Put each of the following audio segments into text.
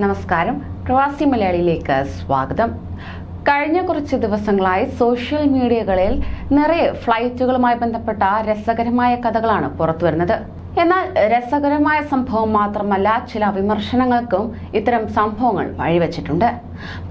നമസ്കാരം. പ്രവാസി മലയാളിയിലേക്ക് സ്വാഗതം. കഴിഞ്ഞ കുറച്ച് ദിവസങ്ങളായി സോഷ്യൽ മീഡിയകളിൽ നിറയെ ഫ്ലൈറ്റുകളുമായി ബന്ധപ്പെട്ട രസകരമായ കഥകളാണ് പുറത്തുവരുന്നത്. എന്നാൽ രസകരമായ സംഭവം മാത്രമല്ല, ചില വിമർശനങ്ങൾക്കും ഇത്തരം സംഭവങ്ങൾ വഴിവെച്ചിട്ടുണ്ട്.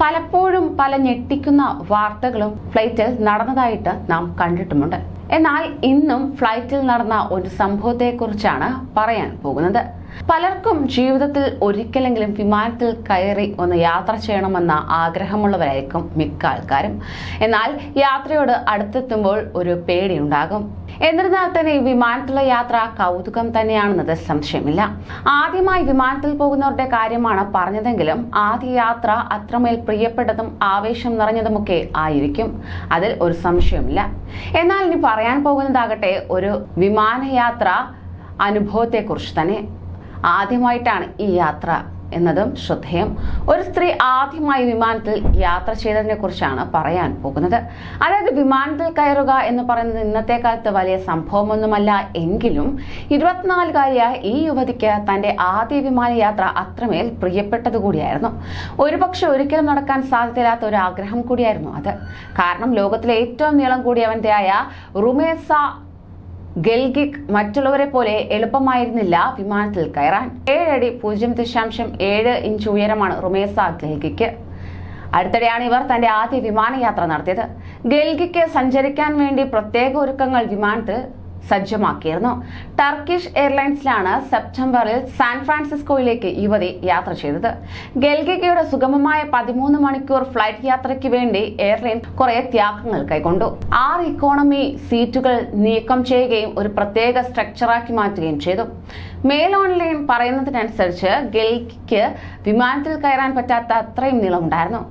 പലപ്പോഴും പല ഞെട്ടിക്കുന്ന വാർത്തകളും ഫ്ലൈറ്റിൽ നടന്നതായിട്ട് നാം കണ്ടിട്ടുമുണ്ട്. എന്നാൽ ഇന്നും ഫ്ലൈറ്റിൽ നടന്ന ഒരു സംഭവത്തെക്കുറിച്ചാണ് പറയാൻ പോകുന്നത്. പലർക്കും ജീവിതത്തിൽ ഒരിക്കലെങ്കിലും വിമാനത്തിൽ കയറി ഒന്ന് യാത്ര ചെയ്യണമെന്ന ആഗ്രഹമുള്ളവരായിരിക്കും മിക്ക ആൾക്കാരും. എന്നാൽ യാത്രയോട് അടുത്തെത്തുമ്പോൾ ഒരു പേടിയുണ്ടാകും. എന്നിരുന്നാൽ തന്നെ ഈ വിമാനത്തിലുള്ള യാത്ര കൗതുകം തന്നെയാണെന്നത് സംശയമില്ല. ആദ്യമായി വിമാനത്തിൽ പോകുന്നവരുടെ കാര്യമാണ് പറഞ്ഞതെങ്കിലും ആദ്യ യാത്ര അത്രമേൽ പ്രിയപ്പെട്ടതും ആവേശം നിറഞ്ഞതുമൊക്കെ ആയിരിക്കും, അതിൽ ഒരു സംശയമില്ല. എന്നാൽ ഇനി പറയാൻ പോകുന്നതാകട്ടെ ഒരു വിമാനയാത്ര അനുഭവത്തെക്കുറിച്ച് തന്നെ. ആദ്യമായിട്ടാണ് ഈ യാത്ര എന്നതും ശ്രദ്ധേയം. ഒരു സ്ത്രീ ആദ്യമായി വിമാനത്തിൽ യാത്ര ചെയ്തതിനെ കുറിച്ചാണ് പറയാൻ പോകുന്നത്. അതായത് വിമാനത്തിൽ കയറുക എന്ന് പറയുന്നത് ഇന്നത്തെ കാലത്ത് വലിയ സംഭവമൊന്നുമല്ല എങ്കിലും 24-കാരിയായ ഈ യുവതിക്ക് തന്റെ ആദ്യ വിമാനയാത്ര അത്രമേൽ പ്രിയപ്പെട്ടത് കൂടിയായിരുന്നു. ഒരുപക്ഷെ ഒരിക്കലും നടക്കാൻ സാധ്യതയില്ലാത്ത ഒരു ആഗ്രഹം കൂടിയായിരുന്നു അത്. കാരണം ലോകത്തിലെ ഏറ്റവും നീളം കൂടിയ വനിതയായ റുമേസ ഗെൽഗിക് മറ്റുള്ളവരെ പോലെ എളുപ്പമായിരുന്നില്ല വിമാനത്തിൽ കയറാൻ. 7 അടി 0.7 ഉയരമാണ് റുമേസ ഗെൽഗിക്ക്. അടുത്തിടെയാണ് ഇവർ തന്റെ ആദ്യ വിമാനയാത്ര നടത്തിയത്. ഗെൽഗിക്ക് സഞ്ചരിക്കാൻ വേണ്ടി പ്രത്യേക ഒരുക്കങ്ങൾ വിമാനത്തിൽ സജ്ജമാക്കിയിരുന്നു. ടർക്കിഷ് എയർലൈൻസിലാണ് സെപ്റ്റംബറിൽ സാൻ ഫ്രാൻസിസ്കോയിലേക്ക് യുവതി യാത്ര ചെയ്തത്. ഗെൽഗിക്കയുടെ സുഗമമായ 13 മണിക്കൂർ ഫ്ലൈറ്റ് യാത്രയ്ക്ക് വേണ്ടി എയർലൈൻ കുറെ ത്യാഗങ്ങൾ കൈക്കൊണ്ടു. 6 ഇക്കോണമി സീറ്റുകൾ നീക്കം ചെയ്യുകയും ഒരു പ്രത്യേക സ്ട്രക്ചറാക്കി മാറ്റുകയും ചെയ്തു. മെയിൽ ഓൺലൈൻ പറയുന്നതിനനുസരിച്ച് ഗെൽഗിക്ക് വിമാനത്തിൽ കയറാൻ പറ്റാത്ത അത്രയും നീളമുണ്ടായിരുന്നു.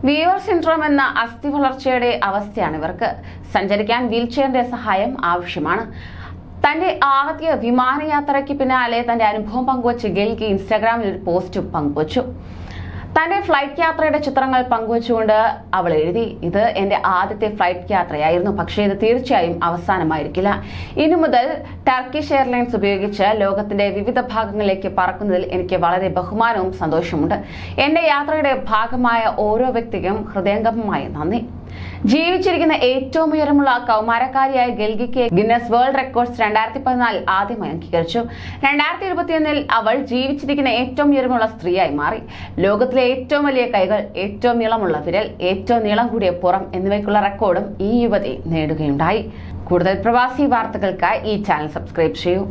വീവർ സിൻഡ്രോം എന്ന അസ്ഥി വളർച്ചയുടെ അവസ്ഥയാണ് ഇവർക്ക്. സഞ്ചരിക്കാൻ വീൽചെയറിന്റെ സഹായം ആവശ്യമാണ്. തന്റെ ആദ്യ വിമാനയാത്രയ്ക്ക് പിന്നാലെ തന്റെ അനുഭവം പങ്കുവച്ച് ഗെൽഗി ഇൻസ്റ്റാഗ്രാമിൽ ഒരു പോസ്റ്റ് പങ്കുവച്ചു. തന്റെ ഫ്ലൈറ്റ് യാത്രയുടെ ചിത്രങ്ങൾ പങ്കുവച്ചുകൊണ്ട് അവൾ എഴുതി, ഇത് എന്റെ ആദ്യത്തെ ഫ്ലൈറ്റ് യാത്രയായിരുന്നു, പക്ഷേ ഇത് തീർച്ചയായും അവസാനമായിരിക്കില്ല. ഇനി മുതൽ ടർക്കിഷ് എയർലൈൻസ് ഉപയോഗിച്ച് ലോകത്തിന്റെ വിവിധ ഭാഗങ്ങളിലേക്ക് പറക്കുന്നതിൽ എനിക്ക് വളരെ ബഹുമാനവും സന്തോഷമുണ്ട്. എന്റെ യാത്രയുടെ ഭാഗമായ ഓരോ വ്യക്തിക്കും ഹൃദയംഗമമായ നന്ദി. ജീവിച്ചിരിക്കുന്ന ഏറ്റവും ഉയരമുള്ള കൗമാരക്കാരിയായ ഗെൽഗിക്ക് ഗിന്നസ് വേൾഡ് റെക്കോർഡ്സ് 2014 ആദ്യമായി അംഗീകരിച്ചു. 2021 അവൾ ജീവിച്ചിരിക്കുന്ന ഏറ്റവും ഉയരമുള്ള സ്ത്രീയായി മാറി. ലോകത്തിലെ ഏറ്റവും വലിയ കൈകൾ, ഏറ്റവും നീളമുള്ള വിരൽ, ഏറ്റവും നീളം കൂടിയ പുറം എന്നിവയ്ക്കുള്ള റെക്കോർഡും ഈ യുവതി നേടുകയുണ്ടായി. കൂടുതൽ പ്രവാസി വാർത്തകൾക്കായി ഈ ചാനൽ സബ്സ്ക്രൈബ് ചെയ്യൂ.